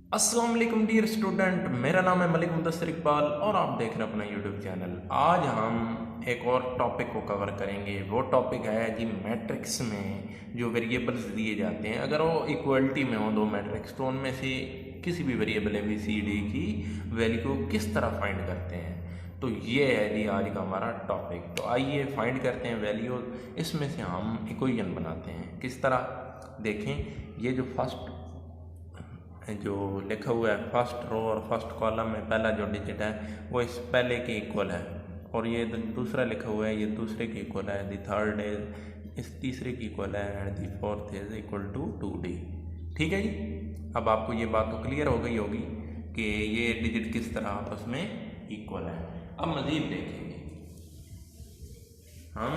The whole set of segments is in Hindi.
अस्सलाम वालेकुम डियर स्टूडेंट, मेरा नाम है मलिक मुदस्सिर इकबाल और आप देख रहे हैं अपना यूट्यूब चैनल। आज हम एक और टॉपिक को कवर करेंगे। वो टॉपिक है जी मैट्रिक्स में जो वेरिएबल्स दिए जाते हैं, अगर वो इक्वलिटी में हो दो मैट्रिक्स, तो उनमें से किसी भी वेरिएबल ABCD की वैल्यू को किस तरह फाइंड करते हैं। तो ये है जी आज का हमारा टॉपिक। तो आइए फाइंड करते हैं वैल्यू। इसमें से हम इक्वेशन बनाते हैं। किस तरह देखें, ये जो फर्स्ट जो लिखा हुआ है फर्स्ट रो और फर्स्ट कॉलम में पहला जो डिजिट है वो इस पहले के इक्वल है, और ये दूसरा लिखा हुआ है ये दूसरे के इक्वल है, द थर्ड इज इस तीसरे की इक्वल है, and the fourth is equal to 2D। ठीक है जी। अब आपको ये बात तो क्लियर हो गई होगी कि ये डिजिट किस तरह आपस में इक्वल है। अब मज़ीद देखेंगे हम।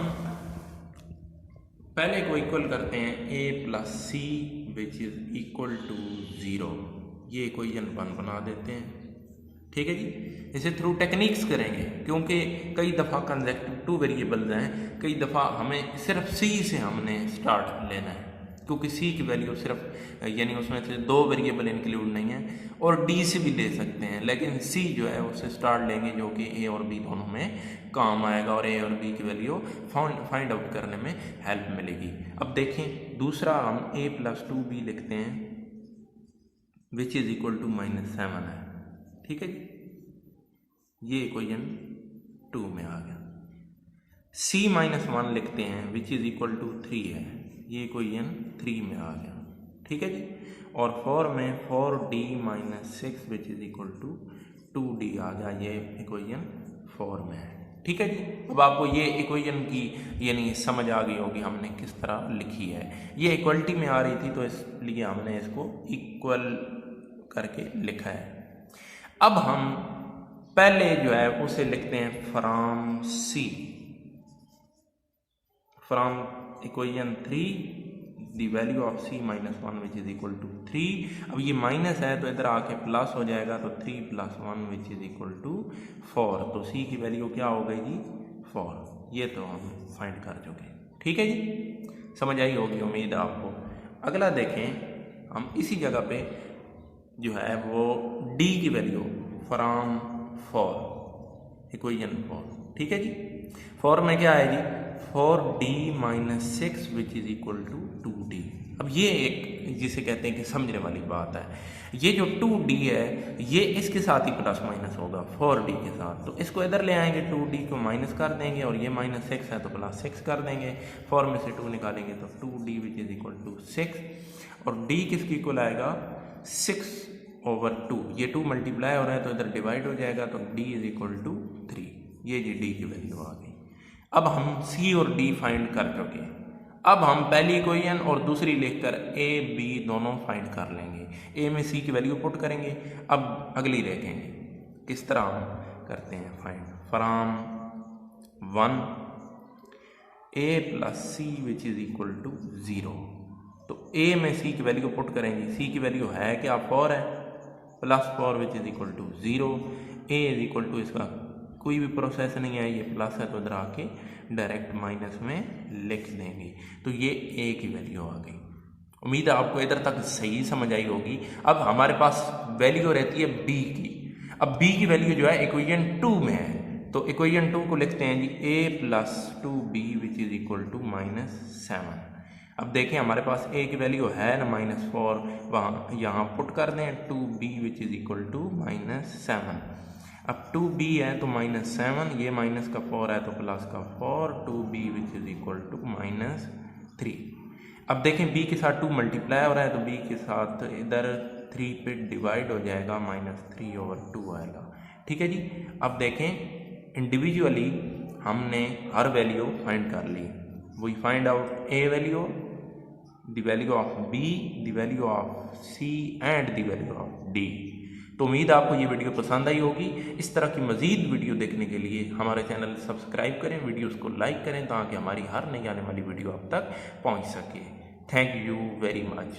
पहले को इक्वल करते हैं A+C which is equal to 0। ये इक्वेशन बना देते हैं। ठीक है जी। इसे थ्रू टेक्निक्स करेंगे, क्योंकि कई दफ़ा कंसेक्टिव टू वेरिएबल्स हैं, कई दफ़ा हमें सिर्फ C से हमने स्टार्ट लेना है, क्योंकि C की वैल्यू सिर्फ यानी उसमें से दो वेरिएबल इंक्लूड नहीं है, और D से भी ले सकते हैं, लेकिन C जो है उससे स्टार्ट लेंगे जो कि A और B दोनों में काम आएगा और A और B की वैल्यू फाइंड आउट करने में हेल्प मिलेगी। अब देखें दूसरा हम A+2B लिखते हैं विच इज़ इक्वल टू -7 है। ठीक है जी। ये इक्वेशन 2 में आ गया। C-1 लिखते हैं विच इज़ इक्वल टू 3 है। ये इक्वेशन 3 में आ गया। ठीक है जी। और 4 में 4D-6 which is equal to 2D आ गया। ये इक्वेशन 4 में है। ठीक है जी। अब आपको ये इक्वेशन की यानी समझ आ गई होगी हमने किस तरह लिखी है। ये इक्वलिटी में आ रही थी तो इसलिए हमने इसको इक्वल करके लिखा है। अब हम पहले जो है उसे लिखते हैं from C, from equation 3 the value of C-1 which is equal to 3। अब ये माइनस है तो इधर आके प्लस हो जाएगा, तो 3 + 1 विच इज इक्वल टू 4। तो C की वैल्यू क्या हो गई जी 4। ये तो हम फाइंड कर चुके। ठीक है जी। समझ आई होगी उम्मीद है आपको। अगला देखें हम इसी जगह पे जो है वो D की वैल्यू फ्रॉम 4 इक्वेशन 4। ठीक है जी। 4 में क्या है जी 4D-6 which is equal to 2D। अब ये एक जिसे कहते हैं कि समझने वाली बात है। ये जो 2D है ये इसके साथ ही प्लस माइनस होगा 4D के साथ, तो इसको इधर ले आएंगे, 2D को माइनस कर देंगे, और ये -6 है तो +6 कर देंगे। 4 में से 2 निकालेंगे तो 2D which is equal to 6, और D किसकी इक्वल आएगा 6/2। ये 2 मल्टीप्लाई हो रहा है तो इधर डिवाइड हो जाएगा, तो D इज इक्वल टू 3। ये जी D की वैल्यू आ गई। अब हम C और D फाइंड कर चुके। अब हम पहली इक्वेशन और दूसरी लिखकर A B दोनों फाइंड कर लेंगे। A में C की वैल्यू पुट करेंगे। अब अगली देखेंगे किस तरह हम करते हैं find. From 1 A+C which is equal to 0। तो A में C की वैल्यू पुट करेंगे। C की वैल्यू है क्या 4 है, +4 which is equal to 0। A is equal to इसका कोई भी प्रोसेस नहीं है, ये प्लस है तो इधर आके डायरेक्ट माइनस में लिख देंगे, तो ये A की वैल्यू आ गई। उम्मीद है आपको इधर तक सही समझ आई होगी। अब हमारे पास वैल्यू रहती है B की। अब B की वैल्यू जो है इक्वेशन 2 में है, तो इक्वेशन 2 को लिखते हैं जी A+2B which is equal to -7। अब देखें हमारे पास A की वैल्यू है ना -4, वहाँ यहाँ पुट कर दें 2B which is equal to -7। अब 2B है तो -7, ये माइनस का 4 है तो प्लस का 4, 2B which is equal to -3। अब देखें B के साथ 2 मल्टीप्लाई हो रहा है तो B के साथ इधर 3 पे डिवाइड हो जाएगा, -3/2 आएगा। ठीक है जी। अब देखें इंडिविजुअली हमने हर वैल्यू फाइंड कर ली। We find out A value, the value of B, the value of C and the value of D। तो उम्मीद आपको ये वीडियो पसंद आई होगी। इस तरह की मज़ीद वीडियो देखने के लिए हमारे चैनल सब्सक्राइब करें, वीडियोस को लाइक करें ताकि हमारी हर नई आने वाली वीडियो आप तक पहुंच सके। Thank you very much.